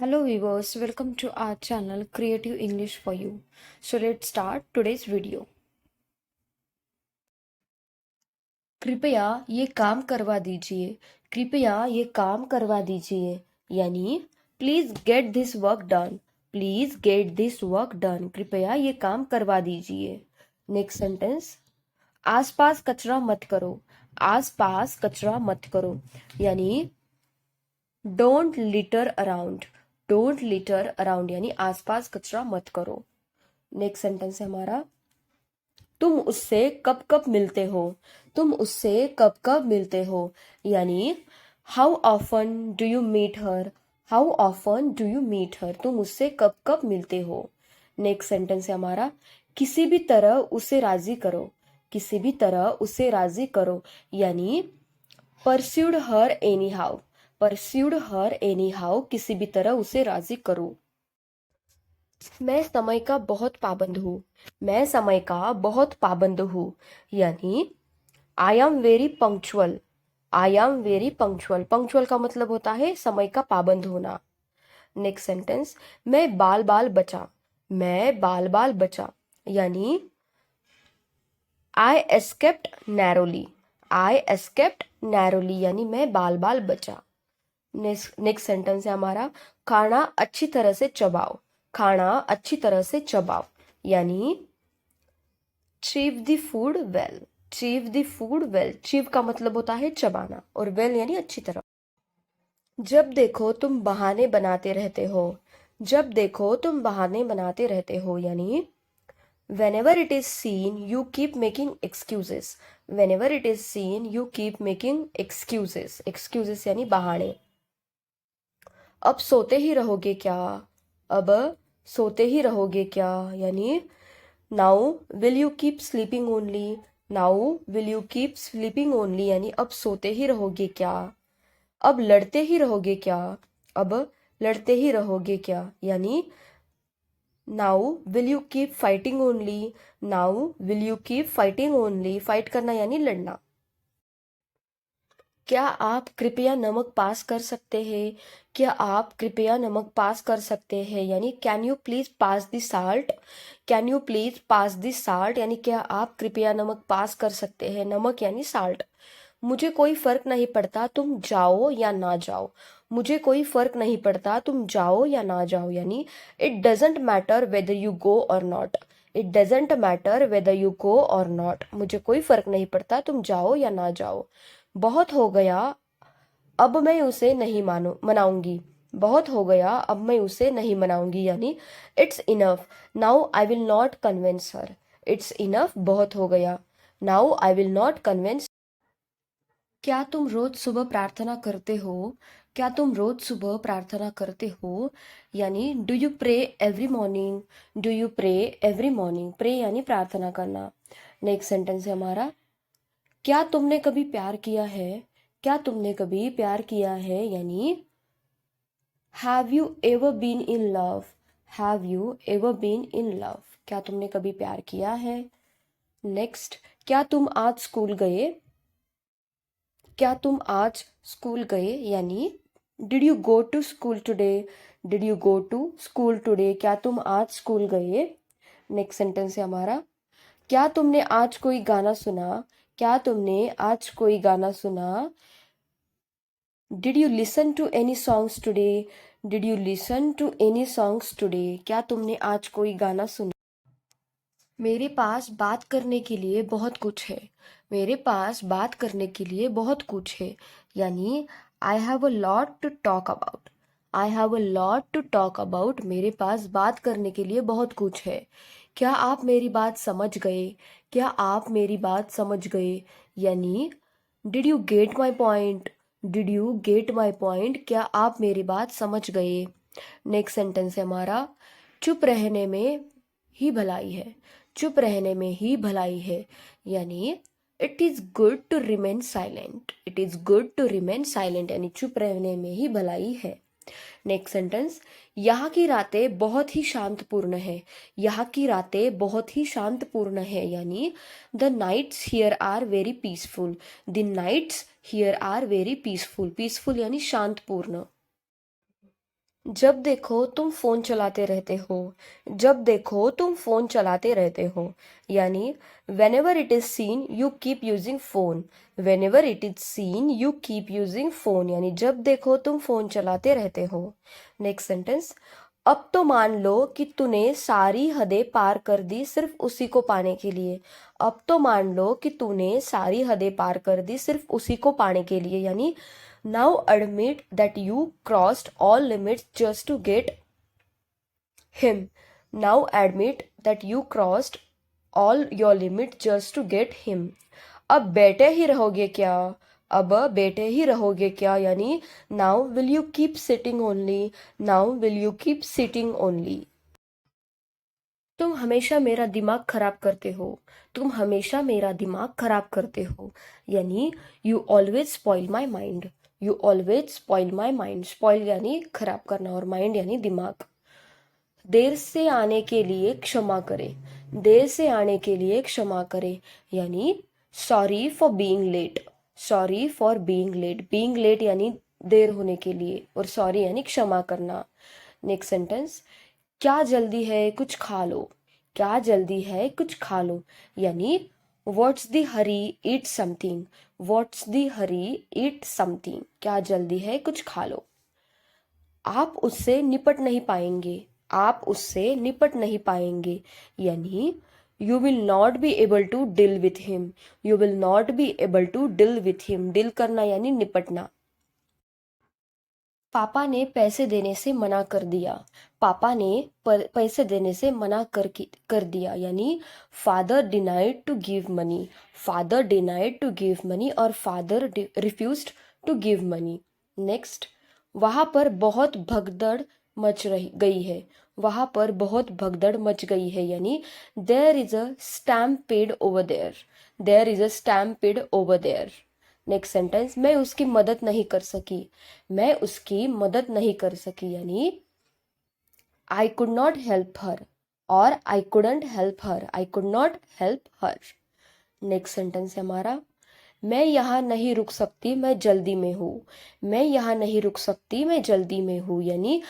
Hello viewers, welcome to our channel Creative English for You. So let's start today's video. कृपया ये काम करवा दीजिए. कृपया ये काम करवा दीजिए यानी please get this work done. Please get this work done. कृपया ये काम करवा दीजिए. नेक्स्ट सेंटेंस, आसपास कचरा मत करो. आसपास कचरा मत करो यानी don't litre around. Don't litre around यानी आसपास कचरा मत करो. नेक्स्ट सेंटेंस है हमारा, तुम उससे कब कब मिलते हो. तुम उससे कब कब मिलते हो यानी how often do you meet her. How often do you meet her. तुम उससे कब कब मिलते हो. नेक्स्ट सेंटेंस है हमारा, किसी भी तरह उसे राजी करो. किसी भी तरह उसे राजी करो यानी persuade her anyhow. Persuade her anyhow, किसी भी तरह उसे राजी करो. मैं समय का बहुत पाबंद हूँ. मैं समय का बहुत पाबंद हूँ यानी I am very punctual. I am very punctual. Punctual का मतलब होता है समय का पाबंद होना. नेक्स्ट सेंटेंस, मैं बाल बाल बचा. मैं बाल बाल बचा यानी आई एस्केप्ड नैरोली. आई एस्केप्ड नैरोली यानी मैं बाल बाल बचा. नेक्स्ट सेंटेंस है हमारा, खाना अच्छी तरह से चबाओ. खाना अच्छी तरह से चबाओ यानी chew the food well. Chew the food well. Chew का मतलब होता है चबाना और वेल यानी अच्छी तरह. जब देखो तुम बहाने बनाते रहते हो. जब देखो तुम बहाने बनाते रहते हो यानी whenever it is seen you keep making excuses. whenever it is seen you keep making excuses. excuses यानी बहाने. अब सोते ही रहोगे क्या. अब सोते ही रहोगे क्या यानी now will you keep sleeping only. Now will you keep sleeping only यानी अब सोते ही रहोगे क्या. अब लड़ते ही रहोगे क्या. अब लड़ते ही रहोगे क्या यानी now will you keep fighting only. Now will you keep fighting only. Fight करना यानी लड़ना. क्या आप कृपया नमक पास कर सकते हैं. क्या आप कृपया नमक पास कर सकते हैं यानी can you please pass the salt. Can you please pass the salt यानी क्या आप कृपया नमक पास कर सकते हैं. नमक यानी साल्ट. मुझे कोई फर्क नहीं पड़ता तुम जाओ या ना जाओ. मुझे कोई फर्क नहीं पड़ता तुम जाओ या ना जाओ यानी it doesn't matter whether you go or not. It doesn't matter whether you go or not. मुझे कोई फर्क नहीं पड़ता तुम जाओ या ना जाओ. बहुत हो गया अब मैं उसे नहीं मनाऊंगी. बहुत हो गया अब मैं उसे नहीं मनाऊंगी यानी it's enough. Now I will not convince her. It's enough. बहुत हो गया. Now I will not convince. क्या तुम रोज सुबह प्रार्थना करते हो. क्या तुम रोज सुबह प्रार्थना करते हो यानी do you pray every morning. Do you pray every morning. Pray यानी प्रार्थना करना. नेक्स्ट सेंटेंस है हमारा, क्या तुमने कभी प्यार किया है. क्या तुमने कभी प्यार किया है यानी have you ever been in love. Have you ever been in love. क्या तुमने कभी प्यार किया है. नेक्स्ट, क्या तुम आज स्कूल गए. क्या तुम आज स्कूल गए यानी did you go to school today. Did you go to school today. क्या तुम आज स्कूल गए. नेक्स्ट सेंटेंस है हमारा, क्या तुमने आज कोई गाना सुना. क्या तुमने आज कोई गाना सुना. Did you listen to any songs today. Did you listen to any songs today. क्या तुमने आज कोई गाना सुना. मेरे पास बात करने के लिए बहुत कुछ है. मेरे पास बात करने के लिए बहुत कुछ है यानी I have a lot to talk about. I have a lot to talk about. मेरे पास बात करने के लिए बहुत कुछ है. क्या आप मेरी बात समझ गए. क्या आप मेरी बात समझ गए यानी did you get my point. Did you get my point. क्या आप मेरी बात समझ गए. नेक्स्ट सेंटेंस है हमारा, चुप रहने में ही भलाई है. चुप रहने में ही भलाई है यानी it is good to remain silent. It is good to remain silent यानी चुप रहने में ही भलाई है. नेक्स्ट सेंटेंस, यहाँ की रातें बहुत ही शांतपूर्ण है. यहाँ की रातें बहुत ही शांतपूर्ण है यानी the nights here are very peaceful. The nights here are very peaceful. Peaceful यानी शांतपूर्ण. जब देखो तुम फोन चलाते रहते हो। जब देखो तुम फोन चलाते रहते हो, यानी whenever it is seen you keep using phone। whenever it is seen you keep using phone, यानी जब देखो तुम फोन चलाते रहते हो। नेक्स्ट सेंटेंस, अब तो मान लो कि तूने सारी हदें पार कर दी सिर्फ उसी को पाने के लिए। अब तो मान लो कि तूने सारी हदें पार कर दी सिर्फ उसी को पाने के लिए, यानी now admit that you crossed all limits just to get him। Now admit that you crossed all your limits just to get him। अब बैठे ही रहोगे क्या? अब बैठे ही रहोगे क्या, यानी now will you keep sitting only। now will you keep sitting only। तुम हमेशा मेरा दिमाग खराब करते हो। तुम हमेशा मेरा दिमाग खराब करते हो, यानी you always spoil my mind. You always spoil my mind. Spoil यानी खराब करना और माइंड यानी दिमाग। देर से आने के लिए क्षमा करे। देर से आने के लिए क्षमा करे, यानी sorry for being late. Sorry for being late. Being late यानी देर होने के लिए, और सॉरी यानी क्षमा करना। नेक्स्ट सेंटेंस, क्या जल्दी है कुछ खा लो। क्या जल्दी है कुछ खा लो, यानी what's the Hari, eat something. What's the Hari, eat something. क्या जल्दी है कुछ खा लो। आप उससे निपट नहीं पाएंगे। आप उससे निपट नहीं पाएंगे, यानी you will not be able to deal with him. You will not be able to deal with him. Deal करना यानी निपटना। पापा ने पैसे देने से मना कर दिया। पापा ने पैसे देने से मना कर दिया, यानी father denied to give money. Father denied to give money or father refused to give money. Next, वहां पर बहुत भगदड़ मच रही गई है। वहां पर बहुत भगदड़ मच गई है, यानी there is a stampede over there. There is a stampede over there. Next sentence, मैं उसकी मदद नहीं कर सकी। मैं उसकी मदद नहीं कर सकी, यानी I could not help her, or I couldn't help her. I could not help her. Next sentence है हमारा, मैं यहाँ नहीं रुक सकती, मैं जल्दी में हूँ। मैं यहाँ नहीं रुक सकती, मैं जल्दी में हूँ, यानी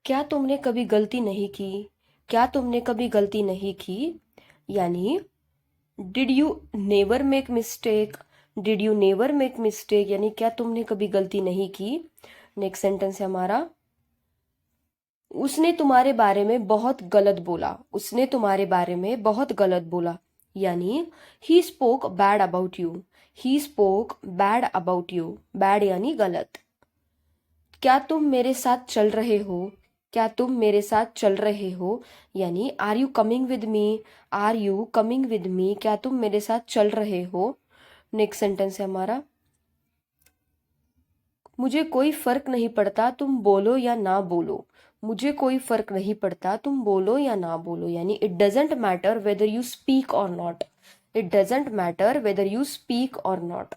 क्या तुमने कभी गलती नहीं की। क्या तुमने कभी गलती नहीं की, यानी did you never make mistake. Did you never make mistake, यानी क्या तुमने कभी गलती नहीं की। नेक्स्ट सेंटेंस है हमारा, उसने तुम्हारे बारे में बहुत गलत बोला। उसने तुम्हारे बारे में बहुत गलत बोला, यानी he spoke bad about you. He spoke bad about you. Bad यानी गलत। क्या तुम मेरे साथ चल रहे हो। क्या तुम मेरे साथ चल रहे हो, यानी are you coming with me. Are you coming with me. क्या तुम मेरे साथ चल रहे हो। नेक्स्ट सेंटेंस है हमारा, मुझे कोई फर्क नहीं पड़ता तुम बोलो या ना बोलो। मुझे कोई फर्क नहीं पड़ता तुम बोलो या ना बोलो, यानी it doesn't matter whether you speak or not. It doesn't matter whether you speak or not.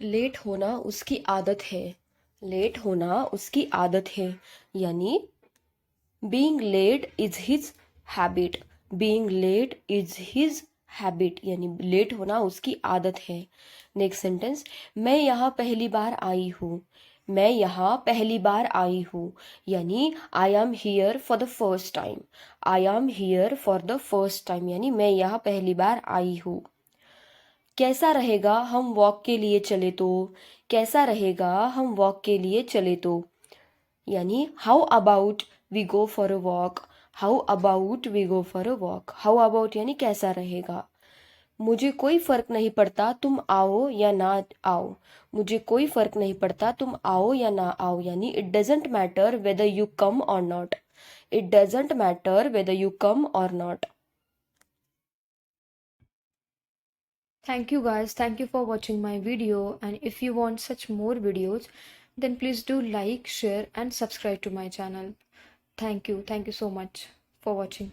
Late होना उसकी आदत है। लेट होना उसकी आदत है, यानी being late is his habit. Being late is his habit, यानी लेट होना उसकी आदत है। नेक्स्ट सेंटेंस, मैं यहाँ पहली बार आई हूँ। मैं यहाँ पहली बार आई हूँ, यानी I am here for the first time. I am here for the first time, यानी मैं यहाँ पहली बार आई हूँ। कैसा रहेगा हम वॉक के लिए चले तो। कैसा रहेगा हम वॉक के लिए चले तो, यानी how about we go for a walk. How about we go for a walk. How about यानी कैसा रहेगा। मुझे कोई फर्क नहीं पड़ता तुम आओ या ना आओ। मुझे कोई फर्क नहीं पड़ता तुम आओ या ना आओ, यानी it doesn't matter whether you come or not. It doesn't matter whether you come or not. Thank you guys. Thank you for watching my video. And if you want such more videos, then please do like, share, and subscribe to my channel. Thank you. Thank you so much for watching.